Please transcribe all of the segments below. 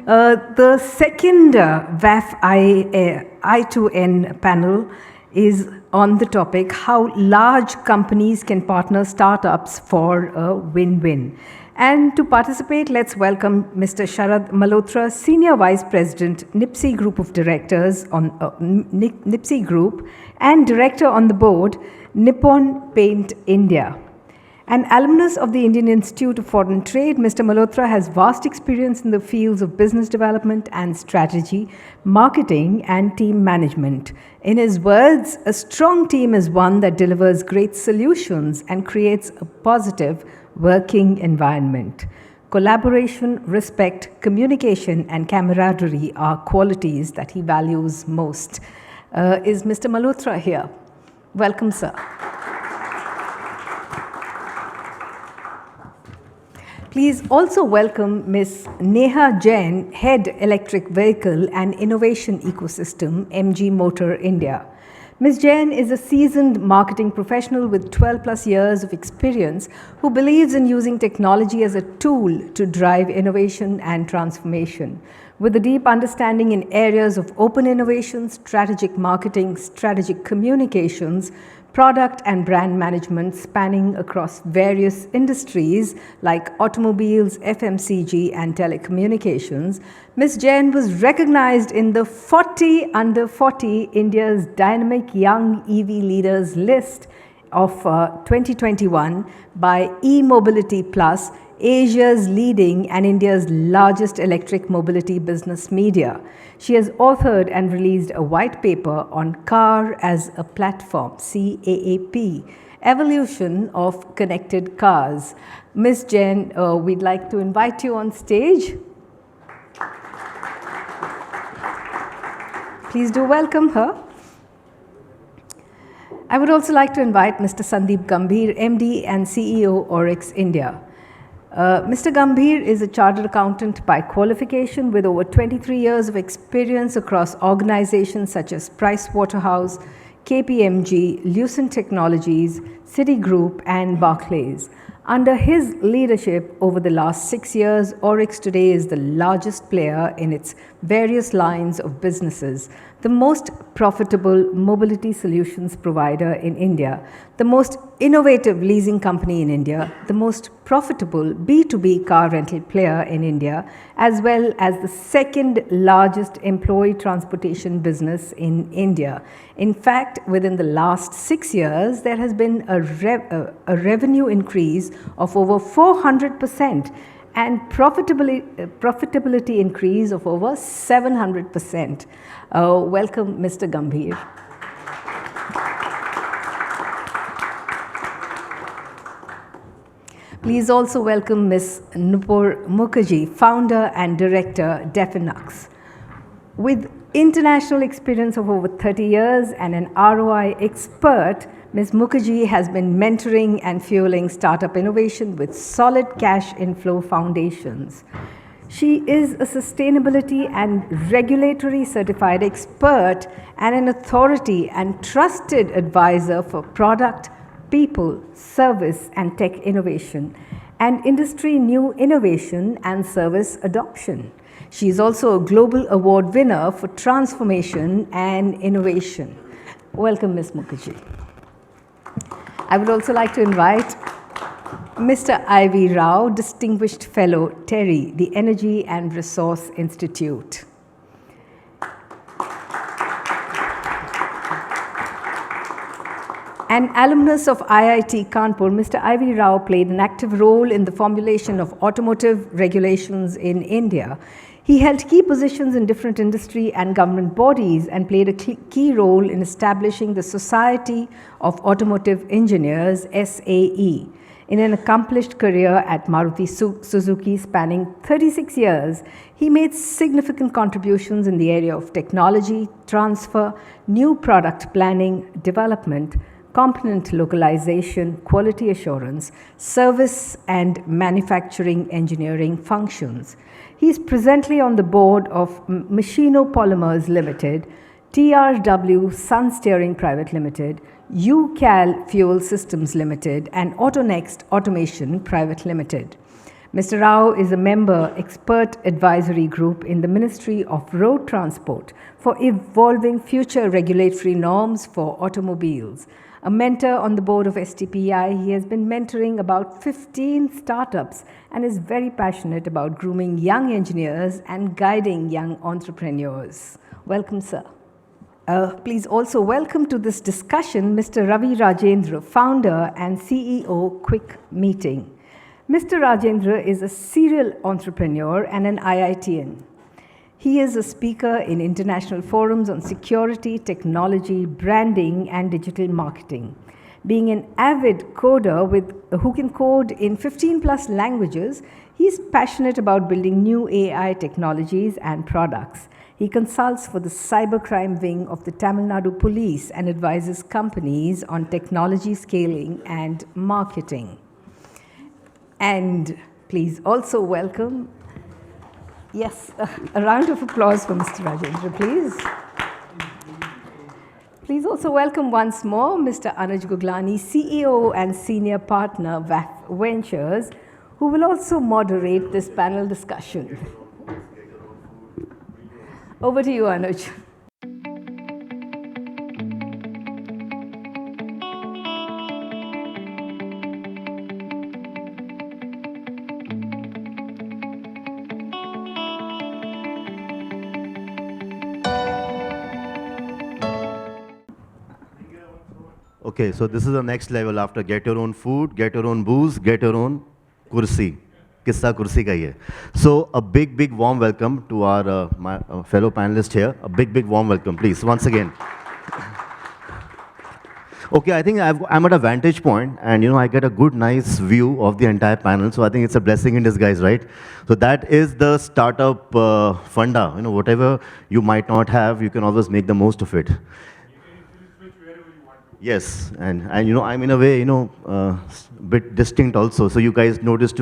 The second WAF I2N panel is on the topic how large companies can partner startups for a win-win. And to participate, let's welcome Mr. Sharad Malhotra, Senior Vice President, Nipsea Group of Directors on Nipsea Group and Director on the board, Nippon Paint India. An alumnus of the Indian Institute of Foreign Trade, Mr. Malhotra has vast experience in the fields of business development and strategy, marketing and team management. In his words, a strong team is one that delivers great solutions and creates a positive working environment. Collaboration, respect, communication and camaraderie are qualities that he values most. Is Mr. Malhotra here? Welcome, sir. Please also welcome Ms. Neha Jain, Head Electric Vehicle and Innovation Ecosystem, MG Motor India. Ms. Jain is a seasoned marketing professional with 12+ years of experience who believes in using technology as a tool to drive innovation and transformation. With a deep understanding in areas of open innovation, strategic marketing, strategic communications, product and brand management spanning across various industries like automobiles, FMCG and telecommunications, Ms. Jain was recognized in the 40 Under 40 India's Dynamic Young EV Leaders list of 2021 by eMobility Plus, Asia's leading and India's largest electric mobility business media. She has authored and released a white paper on Car as a Platform, CAAP, Evolution of Connected Cars. Ms. Jain, we'd like to invite you on stage. Please do welcome her. I would also like to invite Mr. Sandeep Gambhir, MD and CEO, Orix, India. Mr. Gambhir is a chartered accountant by qualification with over 23 years of experience across organizations such as Pricewaterhouse, KPMG, Lucent Technologies, Citigroup, and Barclays. Under his leadership over the last 6 years, Orix today is the largest player in its various lines of businesses, the most profitable mobility solutions provider in India, the most innovative leasing company in India, the most profitable B2B car rental player in India, as well as the second largest employee transportation business in India. In fact, within the last 6 years, there has been a revenue increase of over 400% and profitability increase of over 700%. Welcome, Mr. Gambhir. Please also welcome Ms. Nupour Mukherjee, founder and director, Deffinux. With international experience of over 30 years and an ROI expert, Ms. Mukherjee has been mentoring and fueling startup innovation with solid cash inflow foundations. She is a sustainability and regulatory certified expert and an authority and trusted advisor for product, people, service, and tech innovation, and industry new innovation and service adoption. She is also a global award winner for transformation and innovation. Welcome, Ms. Mukherjee. I would also like to invite Mr. I.V. Rao, Distinguished Fellow, TERI, the Energy and Resource Institute. An alumnus of IIT Kanpur, Mr. I.V. Rao played an active role in the formulation of automotive regulations in India. He held key positions in different industry and government bodies and played a key role in establishing the Society of Automotive Engineers, SAE. In an accomplished career at Maruti Suzuki spanning 36 years, he made significant contributions in the area of technology, transfer, new product planning, development, component localization, quality assurance, service and manufacturing engineering functions. He is presently on the board of Machino Polymers Limited, TRW Sun Steering Private Limited, UCAL Fuel Systems Limited, and AutoNext Automation Private Limited. Mr. Rao is a member expert advisory group in the Ministry of Road Transport for evolving future regulatory norms for automobiles. A mentor on the board of STPI, he has been mentoring about 15 startups and is very passionate about grooming young engineers and guiding young entrepreneurs. Welcome, sir. Please also welcome to this discussion Mr. Ravi Rajendra, founder and CEO, Quick Meeting. Mr. Rajendra is a serial entrepreneur and an IITian. He is a speaker in international forums on security, technology, branding, and digital marketing. Being an avid coder who can code in 15 plus languages, he's passionate about building new AI technologies and products. He consults for the cybercrime wing of the Tamil Nadu Police and advises companies on technology scaling and marketing. And please also welcome, yes, a round of applause for Mr. Rajendra, please. Please also welcome once more Mr. Anuj Guglani, CEO and Senior Partner, WAF Ventures, who will also moderate this panel discussion. Over to you, Anuj. Okay, so this is the next level after get your own food, get your own booze, get your own kursi. Kissa kursi ka hi hai. So a big warm welcome to our my fellow panelists here. A big warm welcome, please, once again. Okay, I think I'm at a vantage point and I get a good, nice view of the entire panel. So I think it's a blessing in disguise, right? So that is the startup funda. Whatever you might not have, you can always make the most of it. Yes, and I'm in a way, bit distinct also. So you guys notice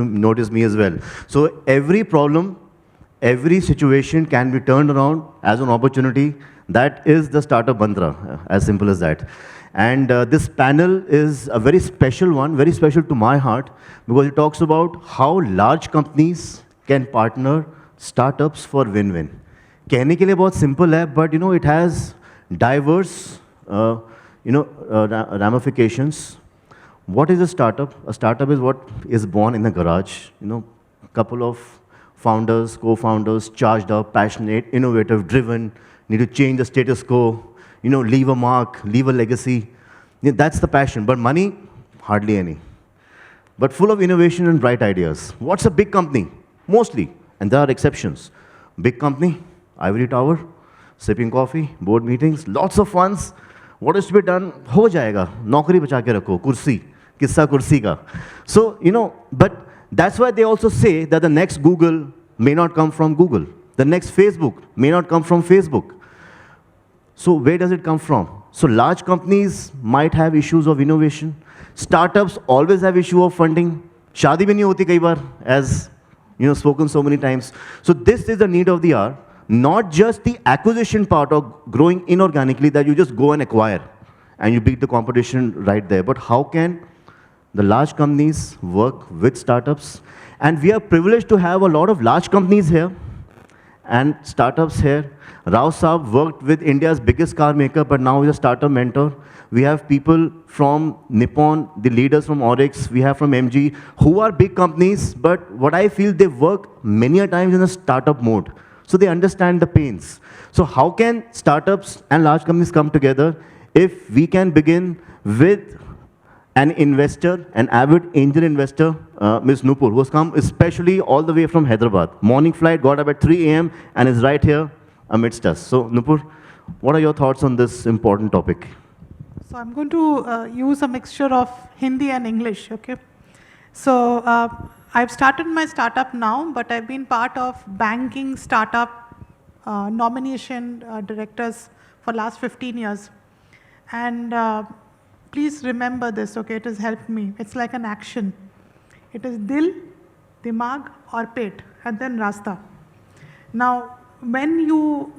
me as well. So every problem, every situation can be turned around as an opportunity. That is the startup mantra, as simple as that. And this panel is a very special one, very special to my heart, because it talks about how large companies can partner startups for win-win. कहने के लिए बहुत simple है, but it has diverse ramifications. What is a startup? A startup is what is born in the garage. Couple of founders, co-founders, charged up, passionate, innovative, driven, need to change the status quo, leave a mark, leave a legacy. That's the passion. But money, hardly any. But full of innovation and bright ideas. What's a big company? Mostly, and there are exceptions. Big company, ivory tower, sipping coffee, board meetings, lots of funds. What is to be done? हो जाएगा. नौकरी बचा के रखो. कुर्सी. किस्सा कुर्सी का. So, but that's why they also say that the next Google may not come from Google. The next Facebook may not come from Facebook. So where does it come from? So large companies might have issues of innovation. Startups always have issue of funding. शादी भी नहीं होती कई बार, as spoken so many times. So this is the need of the hour. Not just the acquisition part of growing inorganically that you just go and acquire and you beat the competition right there. But how can the large companies work with startups? And we are privileged to have a lot of large companies here and startups here. Rao Saab worked with India's biggest car maker, but now he's a startup mentor. We have people from Nippon, the leaders from Orix, we have from MG, who are big companies, but what I feel they work many a times in a startup mode. So they understand the pains. So how can startups and large companies come together? If we can begin with an investor, an avid angel investor, Ms. Nupour, who has come especially all the way from Hyderabad. Morning flight, got up at 3 a.m. and is right here amidst us. So Nupour, what are your thoughts on this important topic? So I'm going to use a mixture of Hindi and English, okay? So I've started my startup now, but I've been part of banking startup nomination directors for last 15 years. And please remember this, okay? It has helped me. It's like an action. It is dil, dimag, or pet, and then rasta. Now, when you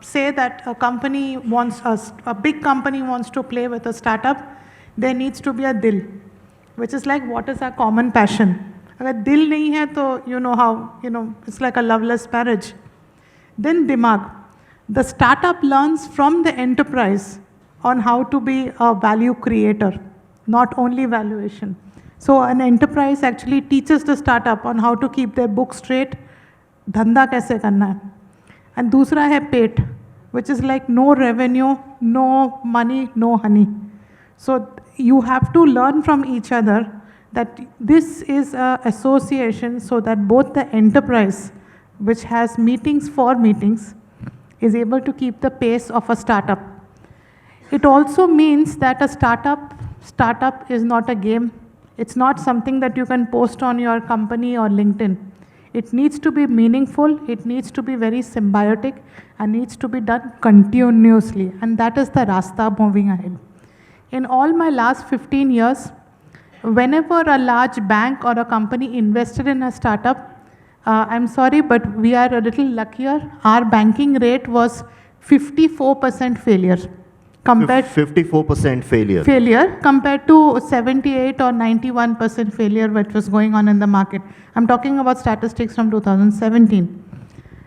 say that a company wants a big company wants to play with a startup, there needs to be a dil, which is like what is our common passion. अगर दिल नहीं है तो you know how, it's like a loveless marriage. Then dimag. The startup learns from the enterprise on how to be a value creator, not only valuation. So an enterprise actually teaches the startup on how to keep their books straight, धंधा कैसे करना है. And दूसरा है पेट, which is like no revenue, no money, no honey. So you have to learn from each other that this is an association so that both the enterprise, which has meetings for meetings, is able to keep the pace of a startup. It also means that a startup is not a game. It's not something that you can post on your company or LinkedIn. It needs to be meaningful, it needs to be very symbiotic, and needs to be done continuously. And that is the rasta moving ahead. In all my last 15 years, whenever a large bank or a company invested in a startup, I'm sorry, but we are a little luckier. Our banking rate was 54% failure. Compared 54% failure. Failure compared to 78 or 91% failure which was going on in the market. I'm talking about statistics from 2017.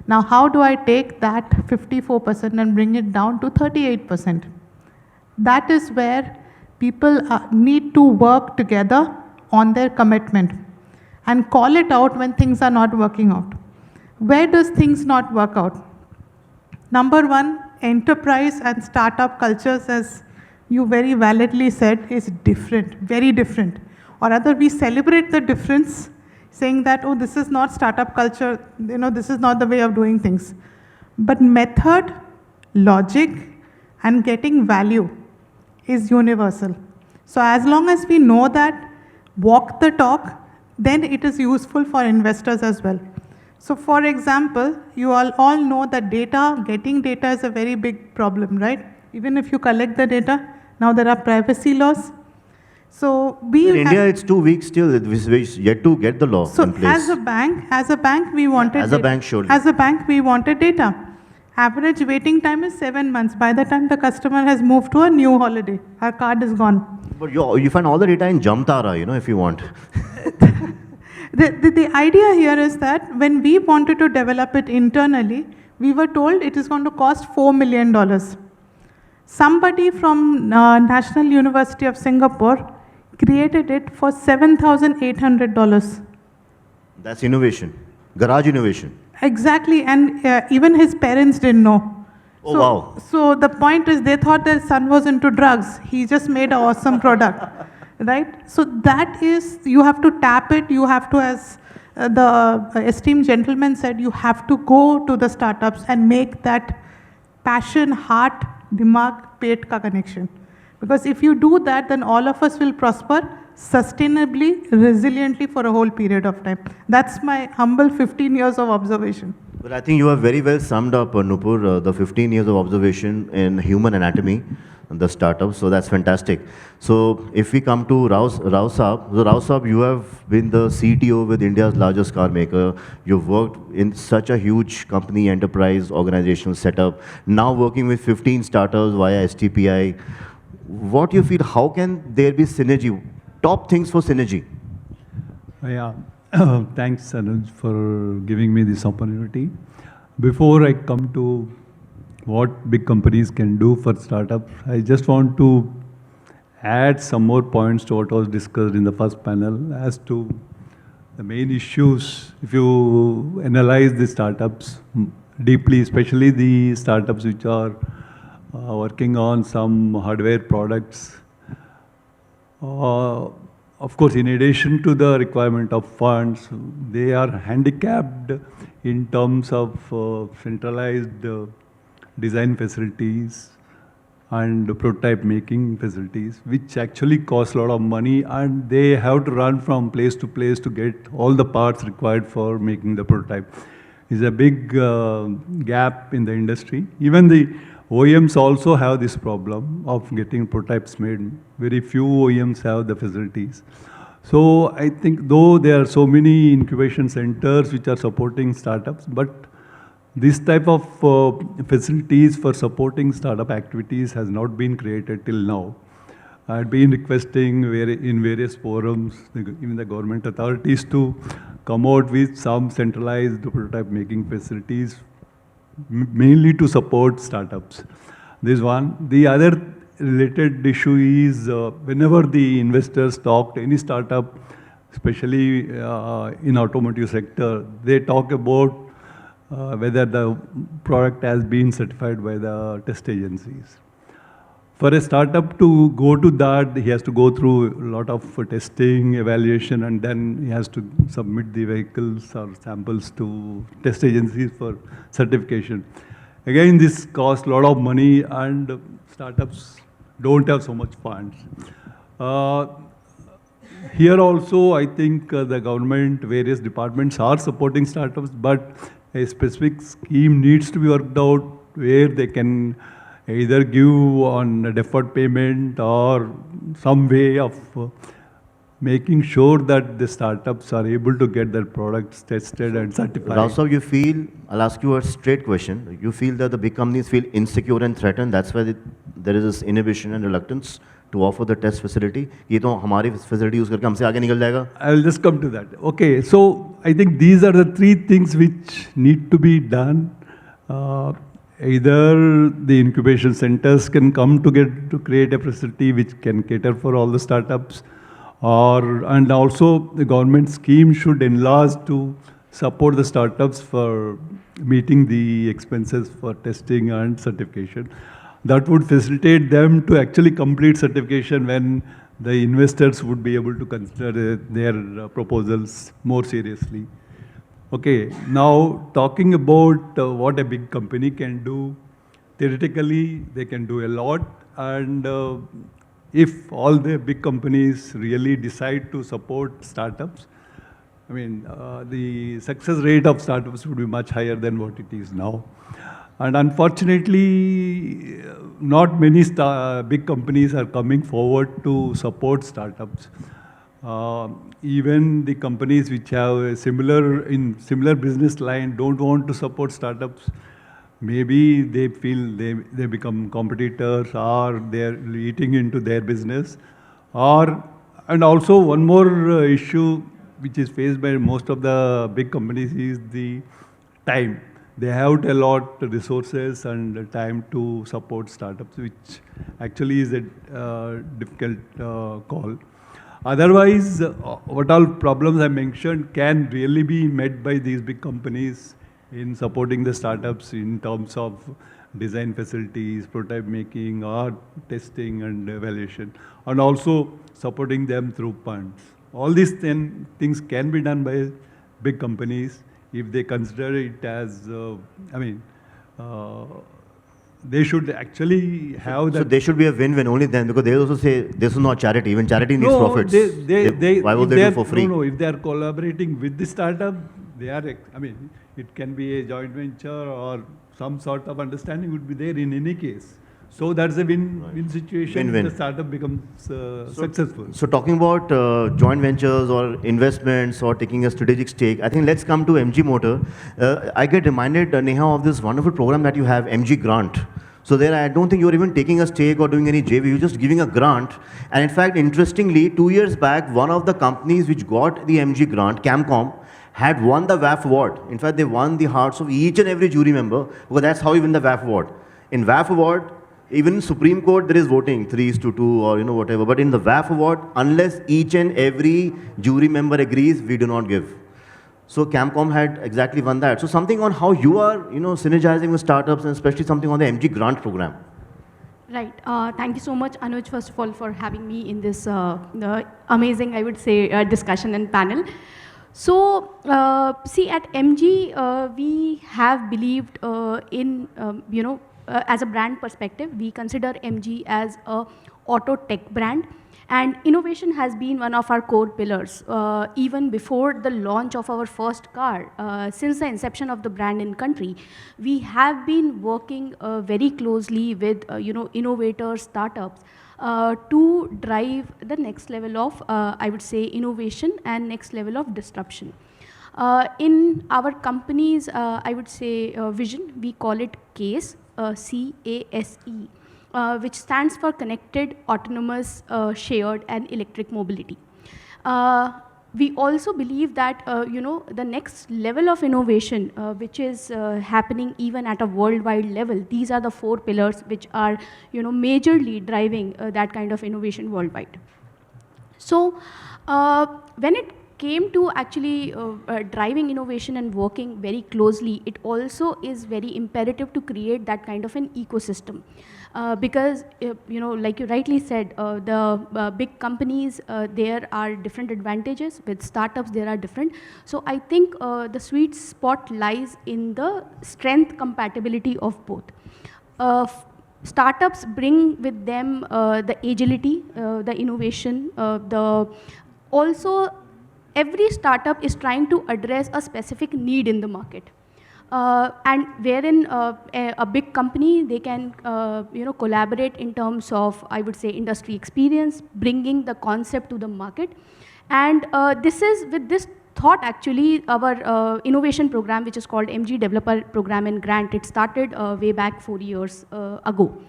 Now, how do I take that 54% and bring it down to 38%? That is where people need to work together on their commitment and call it out when things are not working out. Where does things not work out? Number one, enterprise and startup cultures, as you very validly said, is different, very different. Or rather, we celebrate the difference, saying that, oh, this is not startup culture, this is not the way of doing things. But method, logic, and getting value is universal. So as long as we know that, walk the talk, then it is useful for investors as well. So for example, you all know that getting data is a very big problem, right? Even if you collect the data, now there are privacy laws. So in India, it's 2 weeks still. We're yet to get the law in place. As a bank, we wanted as a bank, surely. As a bank, we wanted data. Average waiting time is 7 months. By the time the customer has moved to a new holiday, our card is gone. But you find all the data in Jamtara, if you want. The idea here is that when we wanted to develop it internally, we were told it is going to cost $4 million. Somebody from National University of Singapore created it for $7,800. That's innovation, garage innovation. Exactly, and even his parents didn't know. Oh, wow. So the point is they thought their son was into drugs. He just made an awesome product. Right? So that is, you have to tap it, you have to, as the esteemed gentleman said, you have to go to the startups and make that passion, heart, dimag, pet ka connection. Because if you do that, then all of us will prosper sustainably, resiliently for a whole period of time. That's my humble 15 years of observation. But I think you have very well summed up, Nupour, the 15 years of observation in human anatomy, the startup, so that's fantastic. So if we come to Rao Saab, you have been the CTO with India's largest car maker. You've worked in such a huge company, enterprise, organizational setup, now working with 15 startups via STPI. What do you feel, how can there be synergy? Top things for synergy. Yeah, thanks Anuj for giving me this opportunity. Before I come to what big companies can do for startups, I just want to add some more points to what was discussed in the first panel as to the main issues. If you analyze the startups deeply, especially the startups which are working on some hardware products, of course, in addition to the requirement of funds, they are handicapped in terms of centralized design facilities and prototype making facilities, which actually cost a lot of money, and they have to run from place to place to get all the parts required for making the prototype. It's a big gap in the industry. Even the OEMs also have this problem of getting prototypes made. Very few OEMs have the facilities. So I think though there are so many incubation centers which are supporting startups, but this type of facilities for supporting startup activities has not been created till now. I'd been requesting in various forums, even the government authorities, to come out with some centralized prototype making facilities, mainly to support startups. This one. The other related issue is whenever the investors talk to any startup, especially in automotive sector, they talk about whether the product has been certified by the test agencies. For a startup to go to that, he has to go through a lot of testing, evaluation, and then he has to submit the vehicles or samples to test agencies for certification. Again, this costs a lot of money, and startups don't have so much funds. Here also, I think the government, various departments are supporting startups, but a specific scheme needs to be worked out where they can either give on a deferred payment or some way of making sure that the startups are able to get their products tested and certified. Also, you feel, I'll ask you a straight question, you feel that the big companies feel insecure and threatened, that's why there is this inhibition and reluctance to offer the test facility? ये तो हमारी facility use करके हमसे आगे निकल जाएगा? I will just come to that. Okay, so I think these are the three things which need to be done. Either the incubation centers can come together to create a facility which can cater for all the startups, and also the government scheme should enlarge to support the startups for meeting the expenses for testing and certification. That would facilitate them to actually complete certification when the investors would be able to consider their proposals more seriously. Okay, now talking about what a big company can do, theoretically they can do a lot, and if all the big companies really decide to support startups, I mean, the success rate of startups would be much higher than what it is now. And unfortunately, not many big companies are coming forward to support startups. Even the companies which have a similar business line don't want to support startups. Maybe they feel they become competitors, or they're eating into their business. And also one more issue which is faced by most of the big companies is the time. They have to allot resources and time to support startups, which actually is a difficult call. Otherwise, what all problems I mentioned can really be met by these big companies in supporting the startups in terms of design facilities, prototype making, or testing and evaluation, and also supporting them through funds. All these things can be done by big companies if they consider it as, they should actually have that. So they should be a win-win only then, because they also say this is not charity. Even charity needs profits. Why would they do for free? No, if they are collaborating with the startup, they are, it can be a joint venture or some sort of understanding would be there in any case. So that's a win-win situation. Win-win. The startup becomes successful. So talking about joint ventures or investments or taking a strategic stake, I think let's come to MG Motor. I get reminded, Neha, of this wonderful program that you have, MG Grant. So there, I don't think you're even taking a stake or doing any JV, you're just giving a grant. And in fact, interestingly, 2 years back, one of the companies which got the MG Grant, Camcom, had won the WAF award. In fact, they won the hearts of each and every jury member, because that's how you win the WAF award. In WAF award, even in Supreme Court, there is voting, 3:2 or whatever. But in the WAF award, unless each and every jury member agrees, we do not give. So Camcom had exactly won that. So something on how you are, synergizing with startups, and especially something on the MG Grant program. Right. Thank you so much, Anuj, first of all, for having me in this amazing, I would say, discussion and panel. So, see, at MG, we have believed in, as a brand perspective, we consider MG as a auto tech brand, and innovation has been one of our core pillars. Even before the launch of our first car, since the inception of the brand in country, we have been working very closely with innovators, startups, to drive the next level of, I would say, innovation and next level of disruption. In our company's, I would say, vision, we call it CASE, C-A-S-E. which stands for Connected, Autonomous, Shared, and Electric Mobility. We also believe that the next level of innovation, which is happening even at a worldwide level, these are the 4 pillars which are majorly driving that kind of innovation worldwide. So when it came to actually driving innovation and working very closely, it also is very imperative to create that kind of an ecosystem. Because, like you rightly said, the big companies, there are different advantages. With startups, there are different. So I think the sweet spot lies in the strength compatibility of both. Startups bring with them the agility, the innovation, also every startup is trying to address a specific need in the market. And wherein a big company, they can collaborate in terms of, I would say, industry experience, bringing the concept to the market. And this is with this thought, actually, our innovation program, which is called MG Developer Program and Grant, it started way back 4 years ago.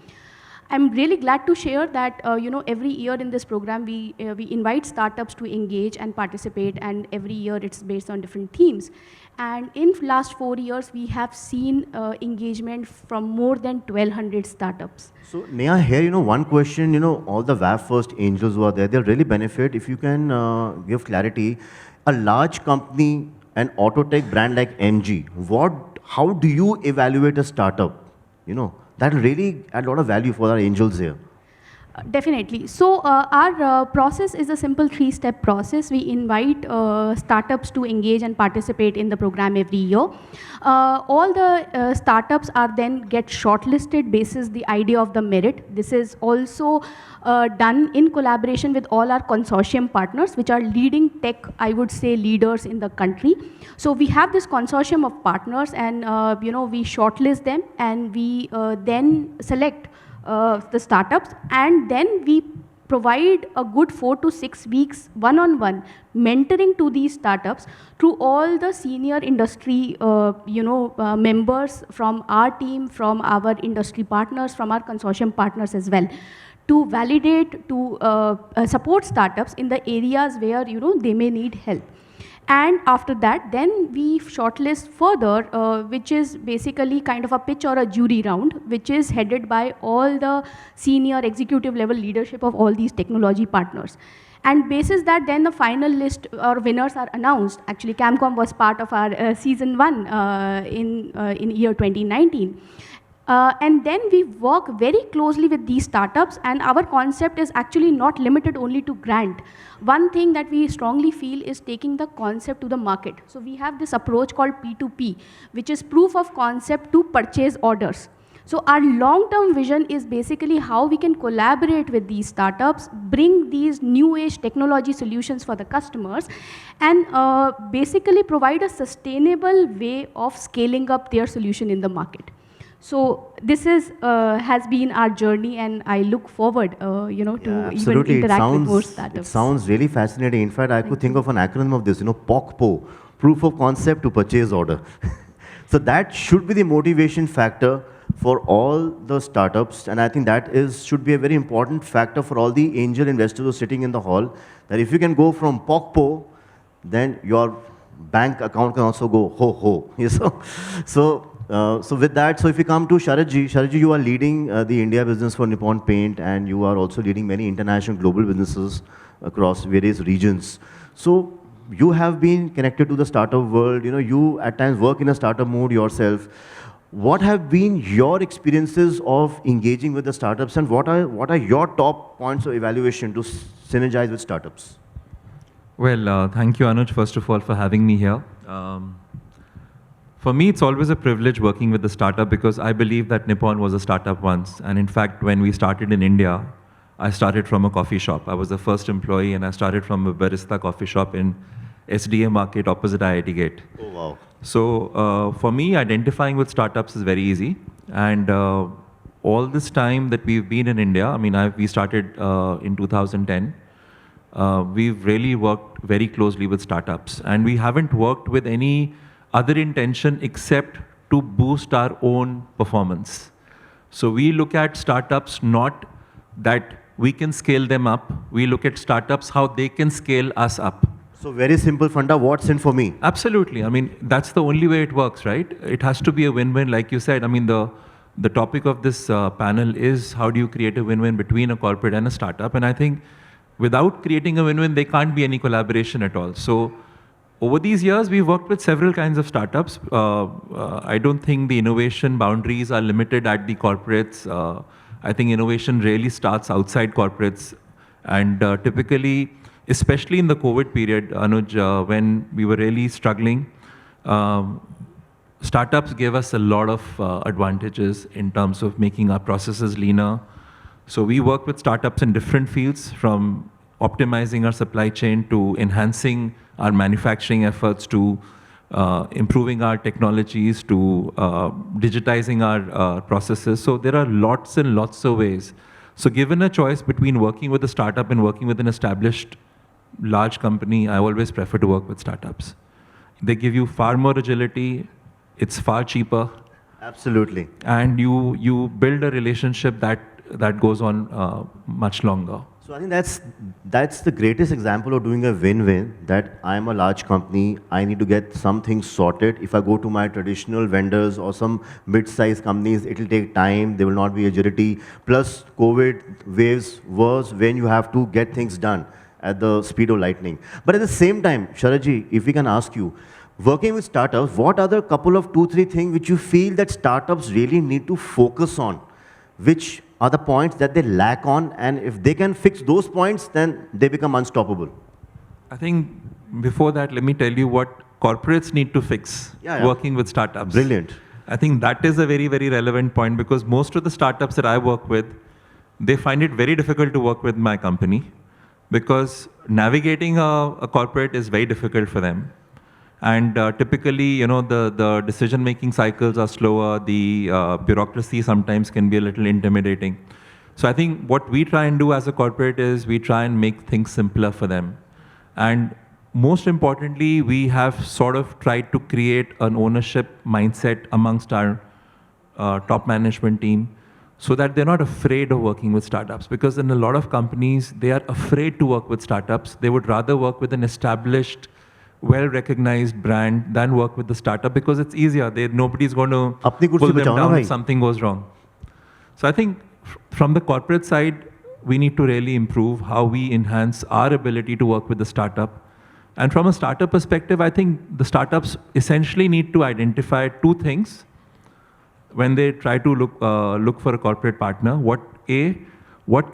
I'm really glad to share that every year in this program we invite startups to engage and participate, and every year it's based on different themes. And in last 4 years we have seen engagement from more than 1,200 startups. So Neha, here one question, all the WAF first angels who are there, they'll really benefit if you can give clarity. A large company, an auto tech brand like MG, how do you evaluate a startup? That will really add a lot of value for our angels here. Definitely. So our process is a simple 3-step process. We invite startups to engage and participate in the program every year. All the startups are then get shortlisted basis the idea of the merit. This is also done in collaboration with all our consortium partners, which are leading tech, I would say, leaders in the country. So we have this consortium of partners, and we shortlist them, and we then select the startups, and then we provide a good 4 to 6 weeks one-on-one mentoring to these startups through all the senior industry members from our team, from our industry partners, from our consortium partners as well, to validate, to support startups in the areas where they may need help. And after that, then we shortlist further, which is basically kind of a pitch or a jury round, which is headed by all the senior executive level leadership of all these technology partners. And basis that, then the final list or winners are announced. Actually, Camcom was part of our season 1 in year 2019. And then we work very closely with these startups, and our concept is actually not limited only to grant. One thing that we strongly feel is taking the concept to the market. So we have this approach called P2P, which is proof of concept to purchase orders. So our long-term vision is basically how we can collaborate with these startups, bring these new age technology solutions for the customers, and basically provide a sustainable way of scaling up their solution in the market. So this is has been our journey, and I look forward, to even interact with more startups. It sounds really fascinating. In fact, I could think of an acronym of this, POCPO, proof of concept to purchase order. So that should be the motivation factor for all the startups, and I think that should be a very important factor for all the angel investors who are sitting in the hall, that if you can go from POCPO, then your bank account can also go ho-ho. So with that, so if you come to Sharadji, you are leading the India business for Nippon Paint, and you are also leading many international global businesses across various regions. So you have been connected to the startup world, you at times work in a startup mode yourself. What have been your experiences of engaging with the startups, and what are your top points of evaluation to synergize with startups? Well, thank you, Anuj, first of all, for having me here. For me, it's always a privilege working with the startup, because I believe that Nippon was a startup once. And in fact, when we started in India, I started from a coffee shop. I was the first employee, and I started from a barista coffee shop in SDA Market opposite IIT Gate. Oh, wow. So for me, identifying with startups is very easy. And all this time that we've been in India, we started in 2010. We've really worked very closely with startups. And we haven't worked with any other intention except to boost our own performance. So we look at startups not that we can scale them up. We look at startups how they can scale us up. So very simple funda, what's in for me? Absolutely. I mean, that's the only way it works, right? It has to be a win-win, like you said. I mean, the topic of this panel is how do you create a win-win between a corporate and a startup? And I think without creating a win-win, there can't be any collaboration at all. So over these years, we've worked with several kinds of startups. I don't think the innovation boundaries are limited at the corporates. I think innovation really starts outside corporates. And typically, especially in the COVID period, Anuj, when we were really struggling, startups gave us a lot of advantages in terms of making our processes leaner. So we work with startups in different fields, from optimizing our supply chain to enhancing our manufacturing efforts to improving our technologies to digitizing our processes. So there are lots and lots of ways. So given a choice between working with a startup and working with an established large company, I always prefer to work with startups. They give you far more agility, it's far cheaper. Absolutely. And you build a relationship that goes on much longer. So I think that's the greatest example of doing a win-win, that I'm a large company, I need to get some things sorted. If I go to my traditional vendors or some mid-sized companies, it'll take time, there will not be agility. Plus COVID waves was when you have to get things done at the speed of lightning. But at the same time, Sharadji, if we can ask you, working with startups, what are the couple of 2-3 things which you feel that startups really need to focus on, which are the points that they lack on, and if they can fix those points, then they become unstoppable? I think before that, let me tell you what corporates need to fix working with startups. Brilliant. I think that is a very, very relevant point, because most of the startups that I work with, they find it very difficult to work with my company, because navigating a corporate is very difficult for them. And typically, the decision-making cycles are slower. The bureaucracy sometimes can be a little intimidating. So I think what we try and do as a corporate is we try and make things simpler for them. And most importantly, we have sort of tried to create an ownership mindset amongst our top management team, so that they're not afraid of working with startups. Because in a lot of companies, they are afraid to work with startups. They would rather work with an established, well-recognized brand than work with the startup, because it's easier. Nobody's going to pull them down if something goes wrong. So I think from the corporate side, we need to really improve how we enhance our ability to work with the startup. And from a startup perspective, I think the startups essentially need to identify 2 things when they try to look for a corporate partner. What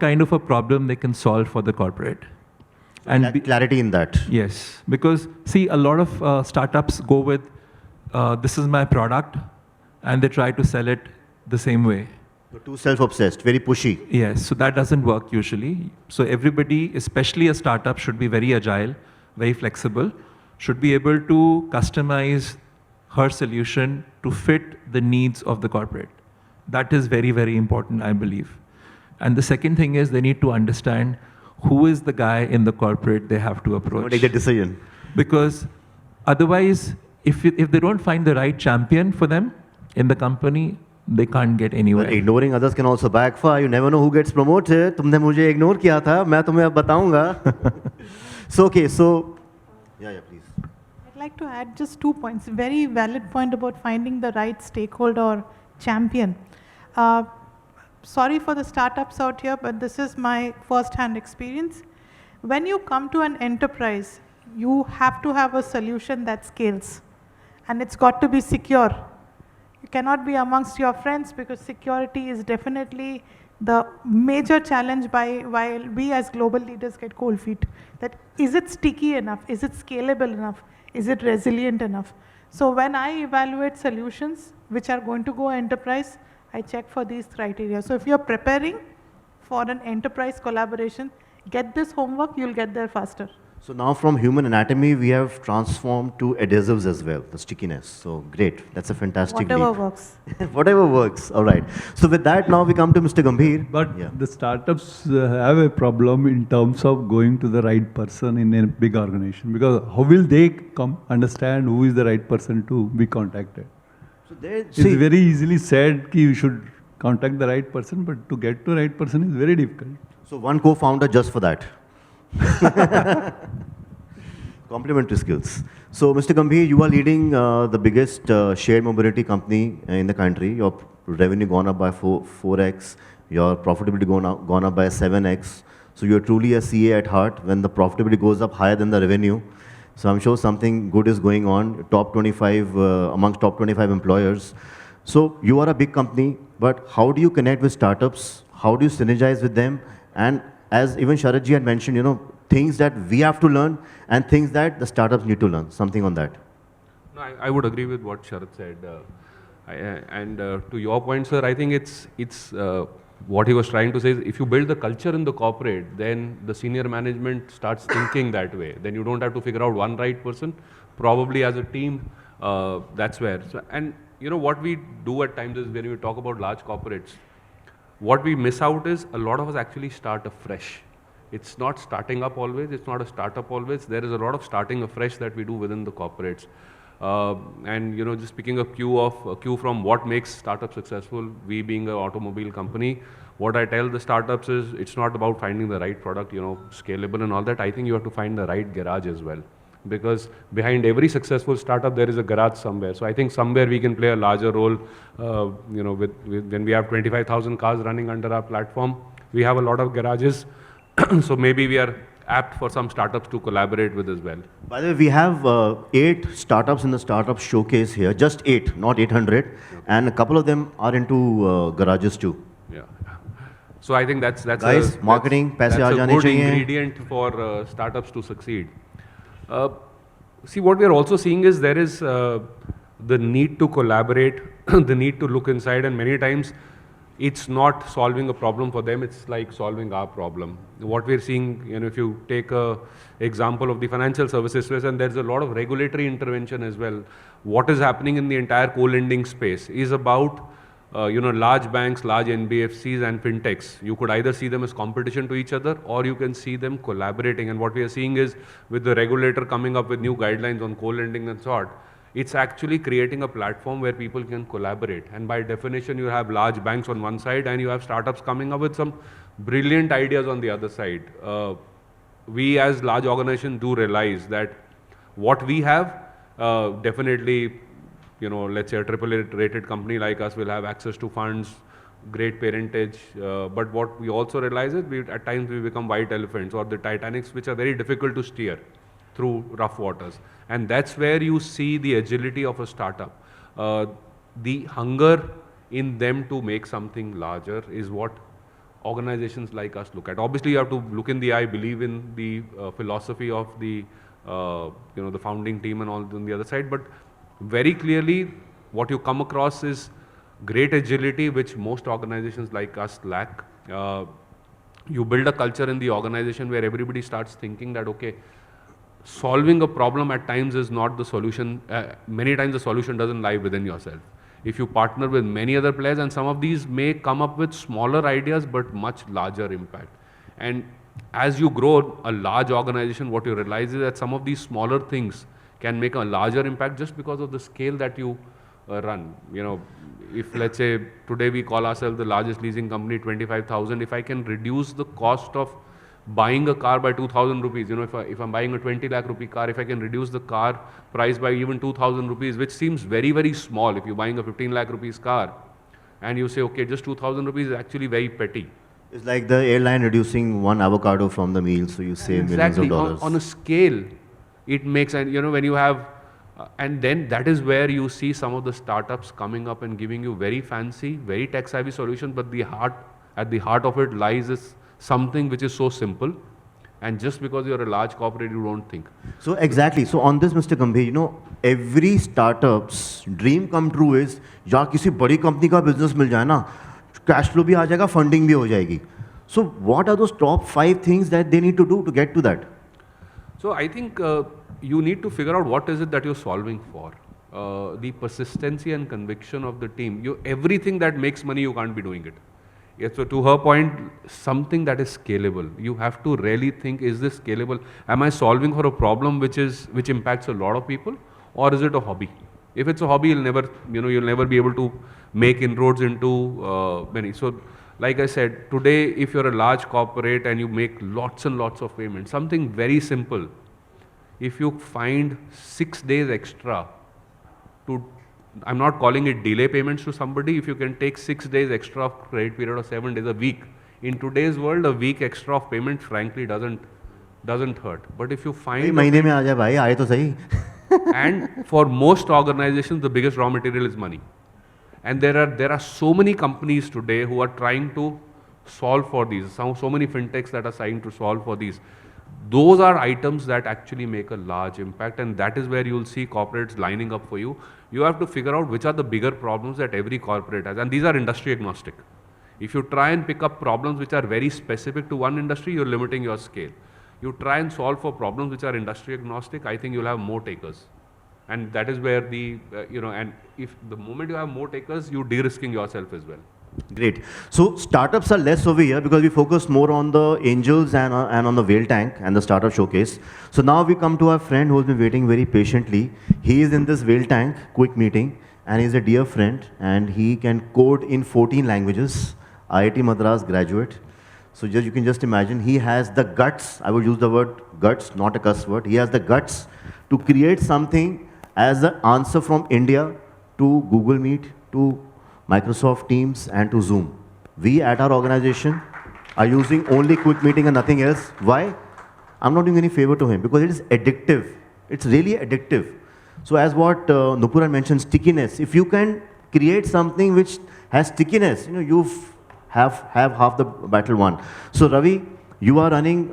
kind of a problem they can solve for the corporate. And clarity in that. Yes, because see, a lot of startups go with, this is my product, and they try to sell it the same way. Too self-obsessed, very pushy. Yes, so that doesn't work usually. So everybody, especially a startup, should be very agile, very flexible, should be able to customize her solution to fit the needs of the corporate. That is very, very important, I believe. And the second thing is they need to understand who is the guy in the corporate they have to approach. Take the decision. Because otherwise, if they don't find the right champion for them in the company, they can't get anywhere. But ignoring others can also backfire. You never know who gets promoted. तुमने मुझे ignore किया था, मैं तुम्हें अब बताऊंगा. So okay, so yeah, please. I'd like to add just 2 points. Very valid point about finding the right stakeholder or champion. Sorry for the startups out here, but this is my first-hand experience. When you come to an enterprise, you have to have a solution that scales, and it's got to be secure. You cannot be amongst your friends, because security is definitely the major challenge while we as global leaders get cold feet. That is it sticky enough? Is it scalable enough? Is it resilient enough? So when I evaluate solutions which are going to go enterprise, I check for these criteria. So if you're preparing for an enterprise collaboration, get this homework, you'll get there faster. So now from human anatomy, we have transformed to adhesives as well, the stickiness. So great, that's a fantastic Whatever leap. works. Whatever works, all right. So with that, now we come to Mr. Gambhir. But the startups have a problem in terms of going to the right person in a big organization, because how will they understand who is the right person to be contacted? So it's very easily said that you should contact the right person, but to get to the right person is very difficult. So one co-founder just for that. Complementary skills. So, Mr. Gambhir, you are leading the biggest shared mobility company in the country. Your revenue gone up by 4x, your profitability gone up by 7x. So you're truly a CA at heart when the profitability goes up higher than the revenue. So I'm sure something good is going on, top 25, amongst top 25 employers. So you are a big company, but how do you connect with startups? How do you synergize with them? And as even Sharad ji had mentioned, you know, things that we have to learn and things that the startups need to learn, something on that. No, I would agree with what Sharad said. To your point, sir, I think it's what he was trying to say is if you build the culture in the corporate, then the senior management starts thinking that way. Then you don't have to figure out one right person. Probably as a team, that's where. So, and you know what we do at times is when we talk about large corporates, what we miss out is a lot of us actually start afresh. It's not starting up always, it's not a startup always. There is a lot of starting afresh that we do within the corporates. And you know, just picking a cue from what makes startups successful, we being an automobile company, what I tell the startups is it's not about finding the right product, you know, scalable and all that. I think you have to find the right garage as well. Because behind every successful startup, there is a garage somewhere. So I think somewhere we can play a larger role, you know, when we have 25,000 cars running under our platform, we have a lot of garages. So maybe we are apt for some startups to collaborate with as well. By the way, we have 8 startups in the startup showcase here, just 8, not 800, and a couple of them are into garages too. Yeah. So I think that's guys, marketing, paise aa jane good chahiye. ingredient for startups to succeed. See, what we are also seeing is there is the need to collaborate, the need to look inside, and many times it's not solving a problem for them, it's like solving our problem. What we're seeing, you know, if you take a example of the financial services space, and there's a lot of regulatory intervention as well. What is happening in the entire co-lending space is about, you know, large banks, large NBFCs and fintechs. You could either see them as competition to each other or you can see them collaborating. And what we are seeing is with the regulator coming up with new guidelines on co-lending and sort, it's actually creating a platform where people can collaborate. And by definition, you have large banks on one side and you have startups coming up with some brilliant ideas on the other side. We as large organizations do realize that what we have, definitely, you know, let's say a AAA rated company like us will have access to funds, great parentage. But what we also realize is at times we become white elephants or the Titanics, which are very difficult to steer through rough waters. And that's where you see the agility of a startup. The hunger in them to make something larger is what organizations like us look at. Obviously, you have to look in the eye, believe in the philosophy of the, you know, the founding team and all on the other side. But very clearly, what you come across is great agility, which most organizations like us lack. You build a culture in the organization where everybody starts thinking that, okay, solving a problem at times is not the solution. Many times the solution doesn't lie within yourself. If you partner with many other players, and some of these may come up with smaller ideas but much larger impact. And as you grow a large organization, what you realize is that some of these smaller things can make a larger impact just because of the scale that you run. You know, if let's say today we call ourselves the largest leasing company, 25,000, if I can reduce the cost of buying a car by 2,000 rupees, you know, if I'm buying a 20 lakh rupee car, if I can reduce the car price by even 2,000 rupees, which seems very, very small. If you're buying a 15 lakh rupees car and you say, okay, just 2,000 rupees is actually very petty. It's like the airline reducing one avocado from the meal, so you save millions of dollars. On a scale, it makes, and you know, when you have, and then that is where you see some of the startups coming up and giving you very fancy, very tech-savvy solutions, but at the heart of it lies is something which is so simple, and just because you're a large corporate, you don't think. So exactly. So on this, Mr. Gambhir, you know, every startup's dream come true is, यार किसी बड़ी company का business मिल जाए ना, cash flow भी आ जाएगा, funding भी हो जाएगी. So what are those top 5 things that they need to do to get to that? So I think you need to figure out what is it that you're solving for. The persistency and conviction of the team. Everything that makes money, you can't be doing it. Yes, so to her point, something that is scalable. You have to really think, is this scalable? Am I solving for a problem which impacts a lot of people, or is it a hobby? If it's a hobby, you'll never be able to make inroads into many. So, like I said, today, if you're a large corporate and you make lots and lots of payments, something very simple, if you find 6 days extra to, I'm not calling it delay payments to somebody, if you can take 6 days extra of credit period or 7 days a week, in today's world, a week extra of payment frankly doesn't hurt. But if you find महीने में आ जाए भाई, आए तो सही. and for most organizations, the biggest raw material is money. And there are so many companies today who are trying to solve for these. So many fintechs that are trying to solve for these. Those are items that actually make a large impact, and that is where you'll see corporates lining up for you. You have to figure out which are the bigger problems that every corporate has, and these are industry agnostic. If you try and pick up problems which are very specific to one industry, you're limiting your scale. You try and solve for problems which are industry agnostic, I think you'll have more takers. And that is where and if the moment you have more takers, you're de-risking yourself as well. Great. So startups are less over here because we focus more on the angels and on the whale tank and the startup showcase. So now we come to our friend who's been waiting very patiently. He is in this whale tank quick meeting, and he's a dear friend, and he can code in 14 languages. IIT Madras graduate. So you can just imagine, he has the guts, I would use the word guts, not a cuss word. He has the guts to create something as an answer from India to Google Meet, to Microsoft Teams, and to Zoom. We at our organization are using only quick meeting and nothing else. Why? I'm not doing any favor to him because it is addictive. It's really addictive. So as what Nupour mentioned, stickiness. If you can create something which has stickiness, you have half the battle won. So Ravi, you are running,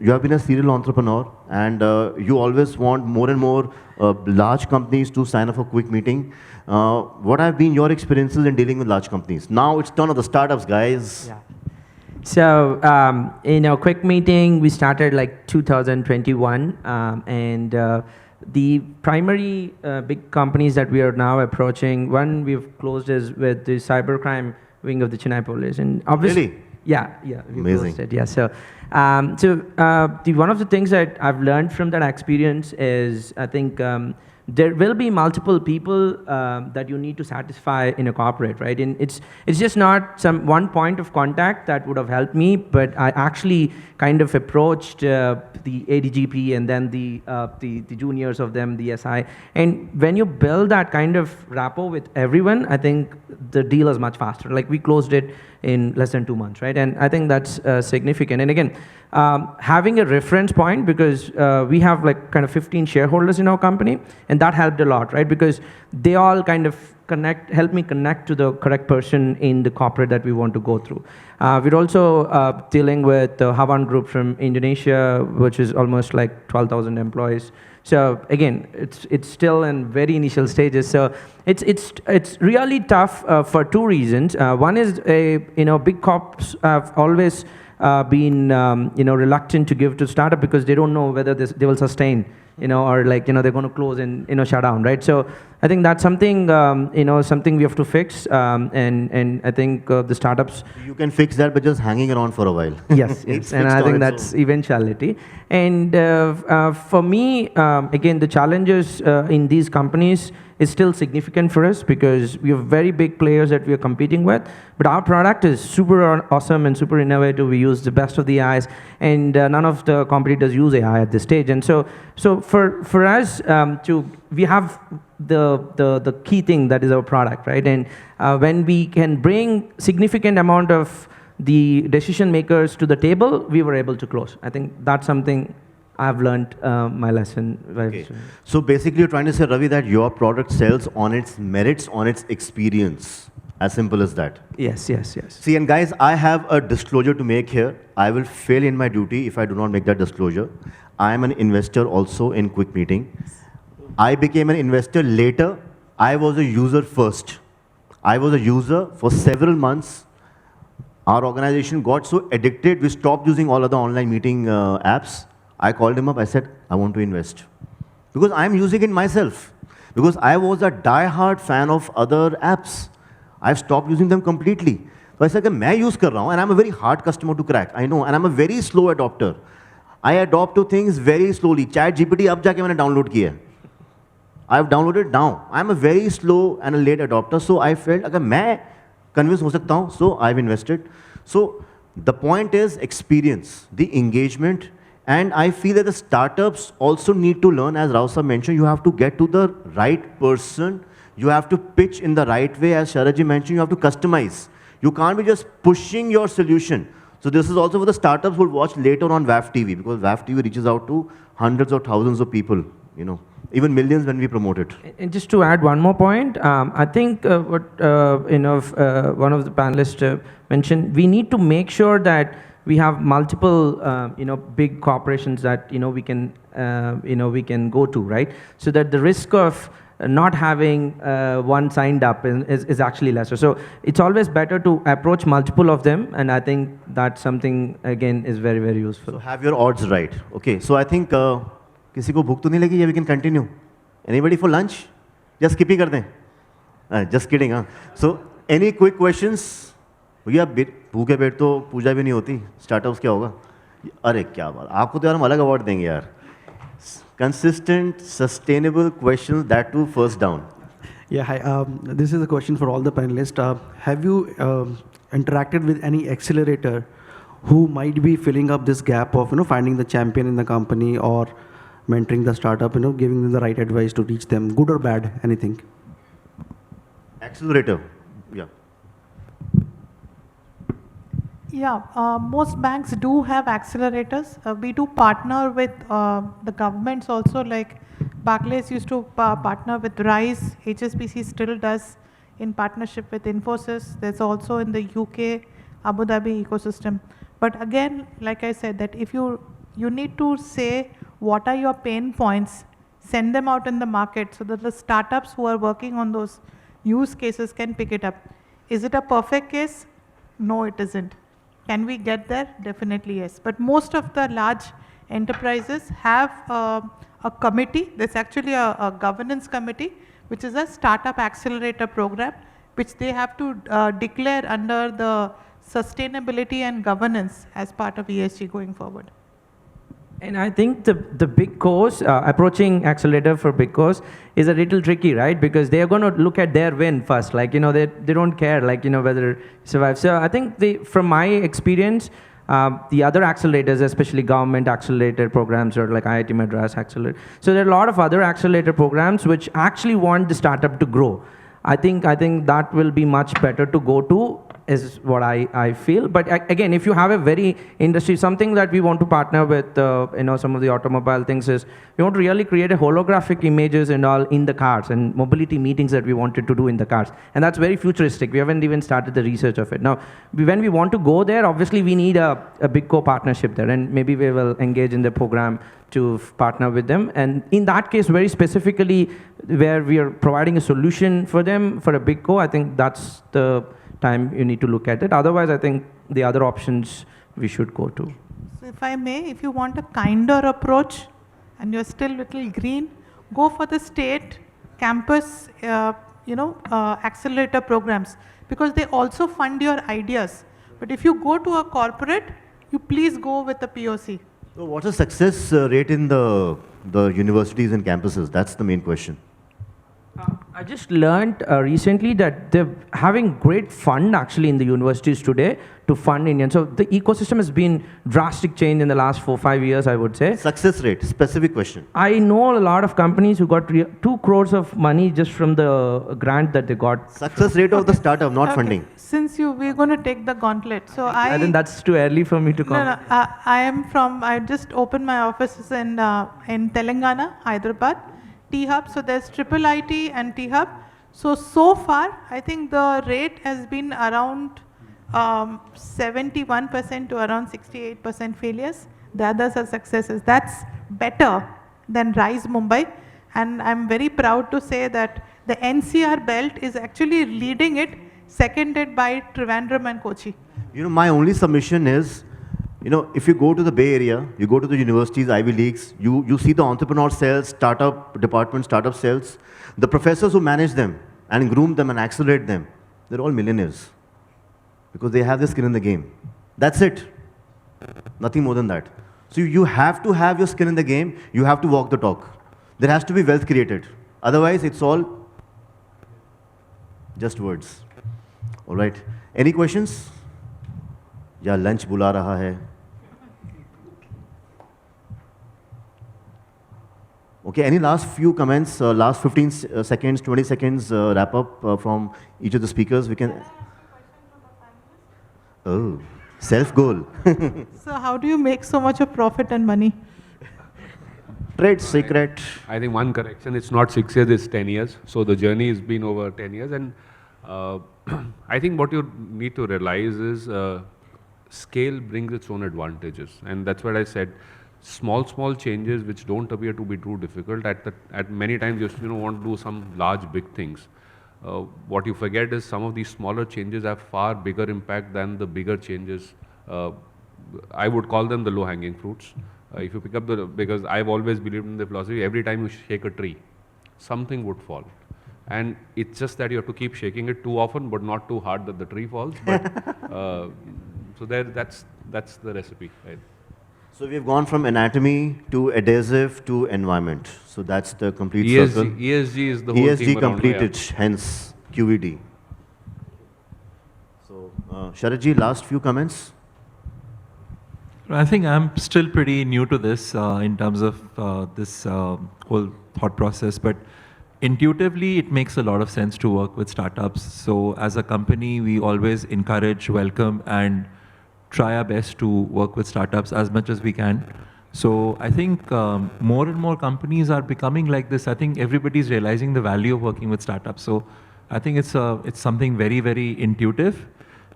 you have been a serial entrepreneur, and you always want more and more large companies to sign up for quick meeting. What have been your experiences in dealing with large companies? Now it's turn of the startups, guys. Yeah. So, quick meeting, we started like 2021, and the primary big companies that we are now approaching, one we've closed is with the cybercrime wing of the Chennai police, and obviously, really? yeah, we Amazing. closed it, yeah. So, one of the things that I've learned from that experience is, I think there will be multiple people that you need to satisfy in a corporate, right? And it's just not some one point of contact that would have helped me, but I actually kind of approached the ADGP and then the juniors of them, the SI. And when you build that kind of rapport with everyone, I think the deal is much faster. Like we closed it in less than 2 months, right? And I think that's significant. And again, having a reference point, because we have like kind of 15 shareholders in our company, and that helped a lot, right? Because they all kind of help me connect to the correct person in the corporate that we want to go through. We're also dealing with the Havan Group from Indonesia, which is almost like 12,000 employees. So again, it's still in very initial stages. So it's really tough for two reasons. One is big corps have always been reluctant to give to startup because they don't know whether they will sustain, or like they're going to close and shut down, right? So I think that's something something we have to fix, and I think the startups. You can fix that by just hanging around for a while. Yes, and I think that's eventuality. And for me, again, the challenges in these companies is still significant for us because we have very big players that we are competing with, but our product is super awesome and super innovative. We use the best of the AIs, and none of the competitors use AI at this stage. And so for us we have the key thing that is our product, right? And when we can bring significant amount of the decision makers to the table, we were able to close. I think that's something I've learned my lesson. Okay. So basically you're trying to say, Ravi, that your product sells on its merits, on its experience. As simple as that. Yes. See, and guys, I have a disclosure to make here. I will fail in my duty if I do not make that disclosure. I am an investor also in Quick Meeting. I became an investor later. I was a user first. I was a user for several months. Our organization got so addicted, we stopped using all other online meeting apps. I called him up, I said, I want to invest. Because I'm using it myself. Because I was a die-hard fan of other apps. I've stopped using them completely. So I said, I use कर रहा हूँ, and I'm a very hard customer to crack. I know, and I'm a very slow adopter. I adopt to things very slowly. ChatGPT अब जाके मैंने download किया. I've downloaded now. I'm a very slow and a late adopter, so I felt अगर मैं convince हो सकता हूँ, so I've invested. So the point is experience, the engagement, and I feel that the startups also need to learn, as Rao sir mentioned, you have to get to the right person, you have to pitch in the right way, as Sharad ji mentioned, you have to customize. You can't be just pushing your solution. So this is also for the startups who will watch later on WAF TV, because WAF TV reaches out to hundreds or thousands of people, you know, even millions when we promote it. And just to add one more point, I think what one of the panelists mentioned, we need to make sure that we have multiple big corporations that we can go to, right? So that the risk of not having one signed up is actually lesser. So it's always better to approach multiple of them, and I think that's something again is very, very useful. So have your odds right. Okay, so I think किसी को भूख तो नहीं लगी? We can continue. Anybody for lunch? Just skip ही कर दें. Just kidding, huh? So any quick questions? भैया भूखे पेट तो पूजा भी नहीं होती. Startups क्या होगा? अरे क्या बात! आपको तो यार हम अलग अवार्ड देंगे यार. Consistent, sustainable questions, that too first down. Yeah, hi. This is a question for all the panelists. Have you interacted with any accelerator who might be filling up this gap of finding the champion in the company or mentoring the startup, giving them the right advice to reach them, good or bad, anything? Accelerator, yeah. Yeah, most banks do have accelerators. We do partner with the governments also, like Barclays used to partner with RISE, HSBC still does in partnership with Infosys. There's also in the UK, Abu Dhabi ecosystem. But again, like I said, that if you need to say what are your pain points, send them out in the market so that the startups who are working on those use cases can pick it up. Is it a perfect case? No, it isn't. Can we get there? Definitely yes. But most of the large enterprises have a committee. There's actually a governance committee, which is a startup accelerator program, which they have to declare under the sustainability and governance as part of ESG going forward. And I think the big course, approaching accelerator for big course is a little tricky, right? Because they are going to look at their win first. Like, they don't care, like, whether survive. So I think from my experience, the other accelerators, especially government accelerator programs or like IIT Madras accelerator. So there are a lot of other accelerator programs which actually want the startup to grow. I think that will be much better to go to, is what I feel. But again, if you have a very industry, something that we want to partner with, some of the automobile things is, we want to really create a holographic images and all in the cars and mobility meetings that we wanted to do in the cars. And that's very futuristic. We haven't even started the research of it. Now, when we want to go there, obviously we need a big co-partnership there, and maybe we will engage in the program to partner with them. And in that case, very specifically, where we are providing a solution for them for a big co, I think that's the time you need to look at it. Otherwise, I think the other options we should go to. So if I may, if you want a kinder approach and you're still little green, go for the state campus, accelerator programs, because they also fund your ideas. But if you go to a corporate, you please go with the POC. So what's the success rate in the universities and campuses? That's the main question. I just learned recently that they're having great fund actually in the universities today to fund Indian. So the ecosystem has been drastic change in the last 4-5 years, I would say. Success rate, specific question. I know a lot of companies who got 2 crores of money just from the grant that they got. Success rate of the startup, not funding. Since we're going to take the gauntlet. So I think that's too early for me to comment. No, I just opened my offices in Telangana, Hyderabad. T-Hub, so there's triple IT and T-Hub. So far, I think the rate has been around 71% to around 68% failures. The others are successes. That's better than RISE Mumbai. And I'm very proud to say that the NCR belt is actually leading it, seconded by Trivandrum and Kochi. My only submission is, if you go to the Bay Area, you go to the universities, Ivy Leagues, you see the entrepreneur cells, startup departments, startup cells, the professors who manage them and groom them and accelerate them, they're all millionaires because they have their skin in the game. That's it. Nothing more than that. So you have to have your skin in the game. You have to walk the talk. There has to be wealth created. Otherwise, it's all just words. All right. Any questions? या lunch बुला रहा है. Okay, any last few comments, last 15 seconds, 20 seconds wrap up from each of the speakers? We can. Oh, self goal. So how do you make so much of profit and money? Trade secret. I think one correction, it's not 6 years, it's 10 years. So the journey has been over 10 years. And I think what you need to realize is scale brings its own advantages. And that's what I said. Small changes which don't appear to be too difficult. At many times you don't want to do some large, big things. What you forget is some of these smaller changes have far bigger impact than the bigger changes. I would call them the low-hanging fruits. If you pick up because I've always believed in the philosophy, every time you shake a tree, something would fall. And it's just that you have to keep shaking it too often, but not too hard that the tree falls. But, so that's the recipe. Right? So we've gone from anatomy to adhesive to environment. So that's the complete circle. ESG is the whole thing ESG completed, hence QED. So Sharadji, last few comments. I think I'm still pretty new to this in terms of this whole thought process, but intuitively it makes a lot of sense to work with startups. So as a company, we always encourage, welcome, and try our best to work with startups as much as we can. So I think more and more companies are becoming like this. I think everybody's realizing the value of working with startups. So I think it's something very, very intuitive.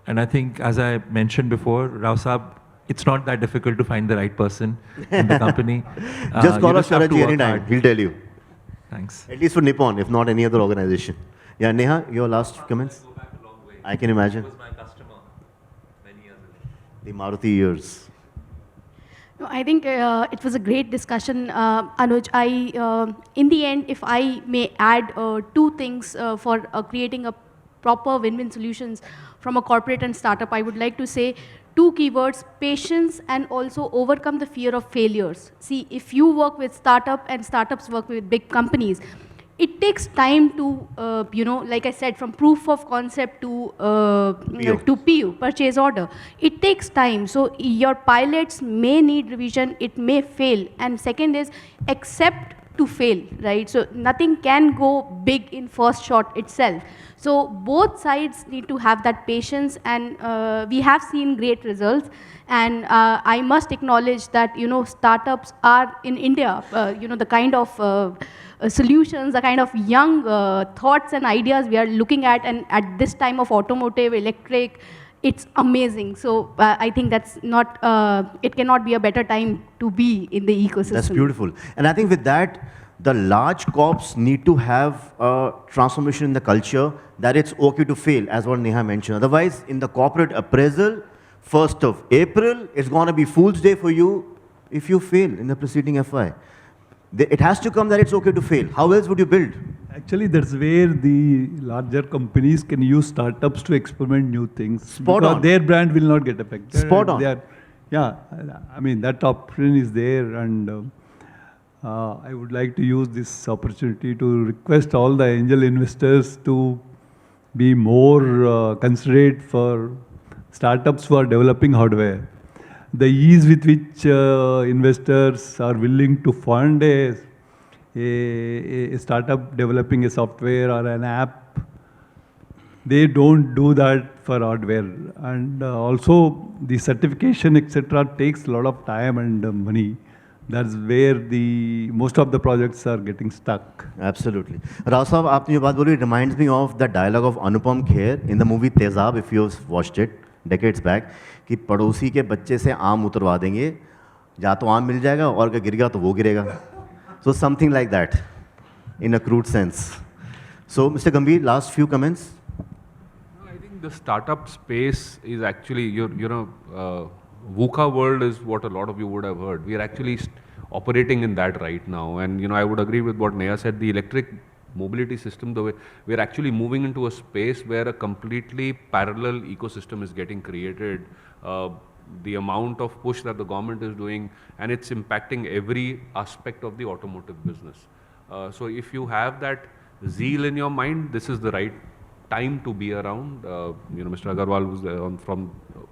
And I think, as I mentioned before, Rao Saab, it's not that difficult to find the right person in the company. Just call us Sharadji anytime, he'll tell you. Thanks. At least for Nippon, if not any other organization. Yeah, Neha, your last comments? I can imagine. He was my customer many years ago. The Maruti years. No, I think it was a great discussion, Anuj. In the end, if I may add two things for creating a proper win-win solutions from a corporate and startup, I would like to say two keywords: patience and also overcome the fear of failures. See, if you work with startup and startups work with big companies, it takes time to, like I said, from proof of concept to PO, purchase order. It takes time. So your pilots may need revision, it may fail. And second is accept to fail, right? So nothing can go big in first shot itself. So both sides need to have that patience, and we have seen great results. And I must acknowledge that, startups are in India, the kind of solutions, the kind of young thoughts and ideas we are looking at, and at this time of automotive, electric, it's amazing. So I think that's not, it cannot be a better time to be in the ecosystem. That's beautiful. And I think with that, the large corps need to have a transformation in the culture that it's okay to fail, as what Neha mentioned. Otherwise, in the corporate appraisal, 1st of April, it's going to be Fool's Day for you if you fail in the preceding FI. It has to come that it's okay to fail. How else would you build? Actually, that's where the larger companies can use startups to experiment new things. Spot on. Their brand will not get affected. Spot on. Yeah, I mean, that option is there, and I would like to use this opportunity to request all the angel investors to be more considerate for startups who are developing hardware. The ease with which investors are willing to fund a startup developing a software or an app, they don't do that for hardware. And also the certification, etc., takes a lot of time and money. That's where most of the projects are getting stuck. Absolutely. Rao Saab, aapne jo baat boli reminds me of the dialogue of Anupam Kher in the movie Tezab, if you've watched it decades back, कि पड़ोसी के बच्चे से आम उतरवा देंगे, या तो आम मिल जाएगा और अगर गिर गया तो वो गिरेगा. So something like that, in a crude sense. So Mr. Gambhir, last few comments. I think the startup space is actually, VUCA world is what a lot of you would have heard. We are actually operating in that right now. And, I would agree with what Neha said, the electric mobility system, the way we're actually moving into a space where a completely parallel ecosystem is getting created. The amount of push that the government is doing, and it's impacting every aspect of the automotive business. So if you have that zeal in your mind, this is the right time to be around. Mr. Agarwal was from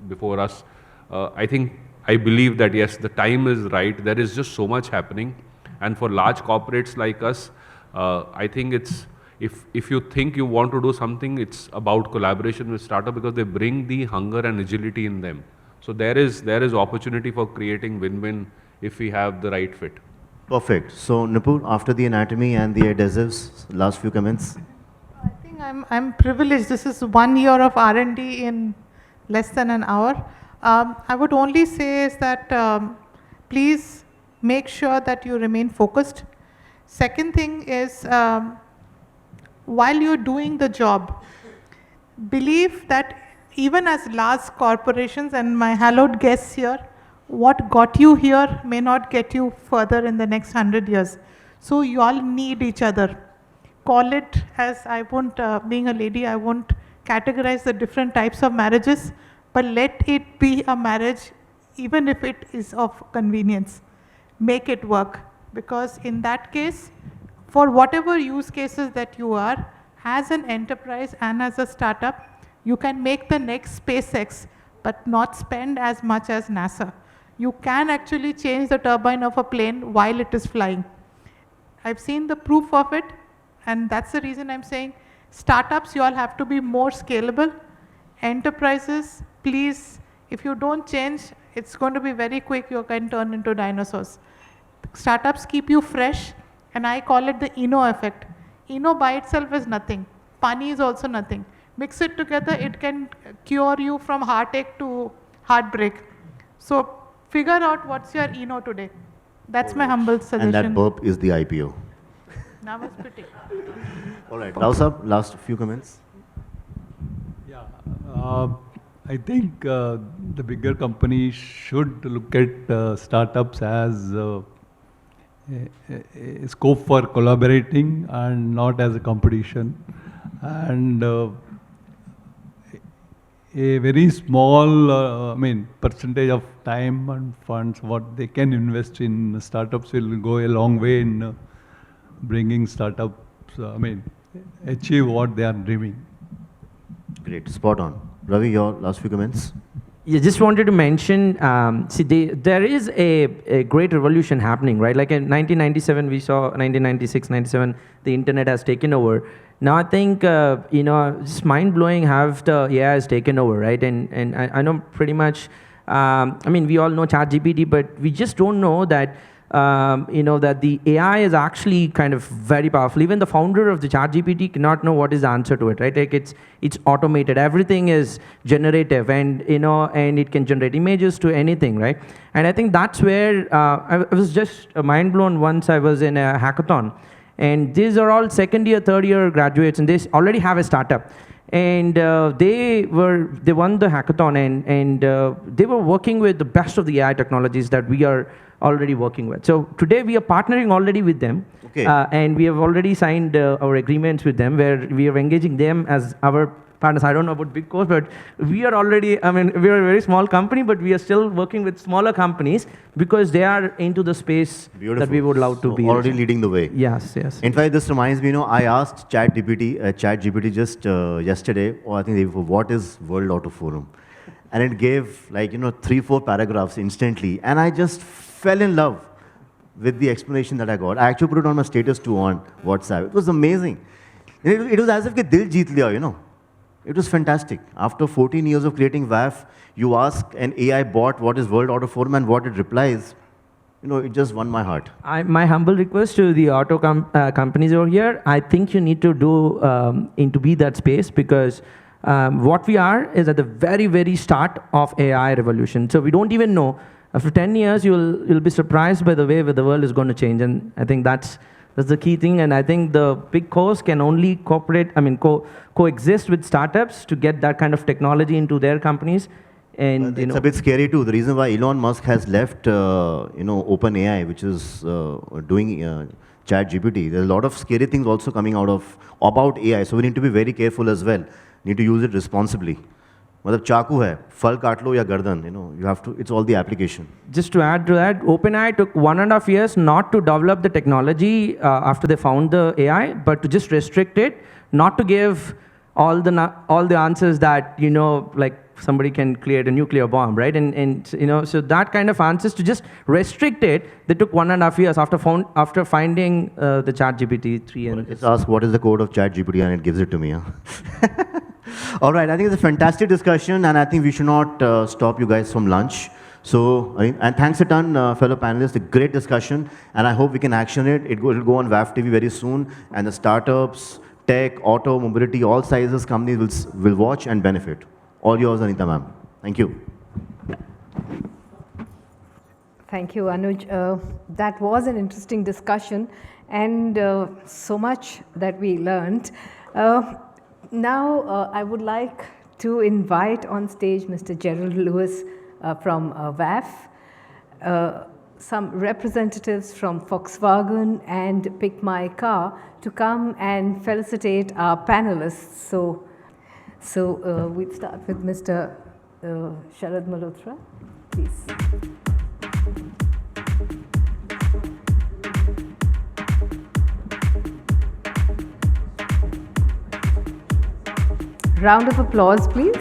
before us. I believe that yes, the time is right. There is just so much happening, and for large corporates like us, I think it's if you think you want to do something, it's about collaboration with startup because they bring the hunger and agility in them. So there is opportunity for creating win-win if we have the right fit. Perfect. So Nupour, after the anatomy and the adhesives, last few comments. I think I'm privileged. This is 1 year of R&D in less than an hour. I would only say is that please make sure that you remain focused. Second thing is while you're doing the job, believe that even as large corporations and my hallowed guests here, what got you here may not get you further in the next 100 years. So you all need each other. Call it as I won't, being a lady, I won't categorize the different types of marriages, but let it be a marriage even if it is of convenience. Make it work, because in that case, for whatever use cases that you are, as an enterprise and as a startup, you can make the next SpaceX, but not spend as much as NASA. You can actually change the turbine of a plane while it is flying. I've seen the proof of it, and that's the reason I'm saying startups, you all have to be more scalable. Enterprises, please, if you don't change, it's going to be very quick, you can turn into dinosaurs. Startups keep you fresh, and I call it the Inno effect. Inno by itself is nothing. Pani is also nothing. Mix it together, it can cure you from heartache to heartbreak. So figure out what's your Inno today. That's my humble suggestion. And that burp is the IPO. Now it's pretty. All right, Rao Saab, last few comments. Yeah, I think the bigger companies should look at startups as a scope for collaborating and not as a competition. And a very small, percentage of time and funds what they can invest in startups will go a long way in bringing startups, achieve what they are dreaming. Great, spot on. Ravi, your last few comments. Yeah, just wanted to mention, there is a great revolution happening, right? Like in 1997, we saw 1996, 97, the internet has taken over. Now I think, it's mind-blowing how the AI has taken over, right? And I know pretty much, we all know ChatGPT, but we just don't know that, that the AI is actually kind of very powerful. Even the founder of the ChatGPT cannot know what is the answer to it, right? Like it's automated. Everything is generative, and and it can generate images to anything, right? And I think that's where I was just mind blown once I was in a hackathon, and these are all second year, third year graduates, and they already have a startup. And they won the hackathon, and they were working with the best of the AI technologies that we are already working with. So today we are partnering already with them, okay. And we have already signed our agreements with them where we are engaging them as our partners. I don't know about big course, but we are already, we are a very small company, but we are still working with smaller companies because they are into the space Beautiful. that we would love to be. Already leading the way. Yes, yes. In fact, this reminds me, I asked ChatGPT just yesterday, or I think the day before, what is World Auto Forum? And it gave 3-4 paragraphs instantly, and I just fell in love with the explanation that I got. I actually put it on my status too on WhatsApp. It was amazing. It was as if ke dil jeet liya, It was fantastic. After 14 years of creating WAF, you ask an AI bot what is World Auto Forum and what it replies. It just won my heart. My humble request to the auto companies over here, I think you need to do into be that space, because what we are is at the very, very start of AI revolution. So we don't even know. After 10 years, you'll be surprised by the way the world is going to change. And I think that's the key thing. And I think the big cores can only coexist with startups to get that kind of technology into their companies. And it's a bit scary too. The reason why Elon Musk has left, OpenAI, which is doing ChatGPT. There's a lot of scary things also coming out about AI. So we need to be very careful as well. Need to use it responsibly. मतलब चाकू है, फल काट लो या गर्दन, you have to, it's all the application. Just to add to that, OpenAI took 1.5 years not to develop the technology after they found the AI, but to just restrict it, not to give all the answers that, like somebody can create a nuclear bomb, right? And so that kind of answers, to just restrict it, they took 1.5 years after finding the ChatGPT 3. And Just ask what is the code of ChatGPT and it gives it to me. Huh? All right, I think it's a fantastic discussion, and I think we should not stop you guys from lunch. So, and thanks a ton, fellow panelists, a great discussion, and I hope we can action it. It will go on WAF TV very soon, and the startups, tech, auto, mobility, all sizes companies will watch and benefit. All yours, Anita ma'am. Thank you. Thank you, Anuj. That was an interesting discussion, and so much that we learned. Now, I would like to invite on stage Mr. Gerald Lewis from WAF, some representatives from Volkswagen and Pick My Car to come and felicitate our panelists. So we'll start with Mr. Sharad Malhotra, please. Round of applause, please.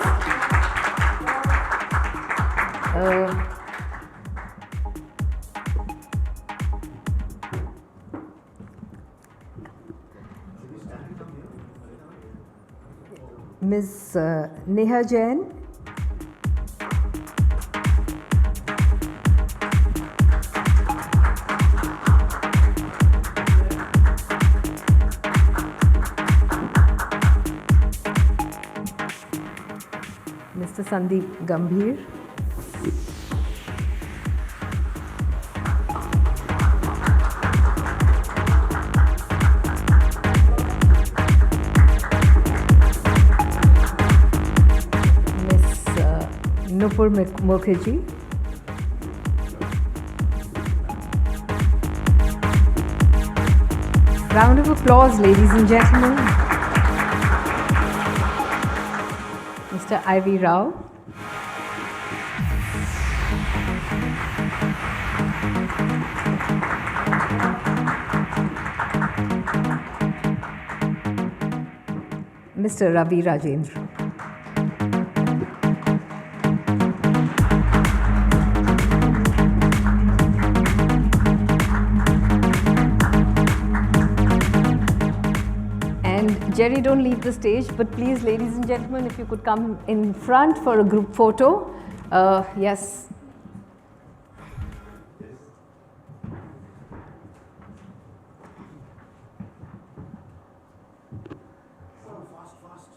Ms. Neha Jain. Mr. Sandeep Gambhir. Nupour Mukherjee. Round of applause, ladies and gentlemen. Mr. Ivy Rao. Mr. Ravi Rajendra. Jerry, don't leave the stage, but please, ladies and gentlemen, if you could come in front for a group photo. Yes. Fast.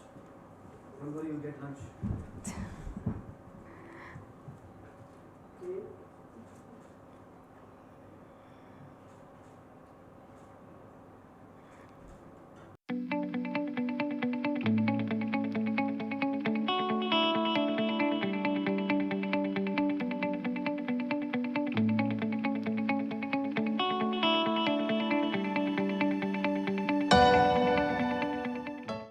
Don't worry, you'll get lunch.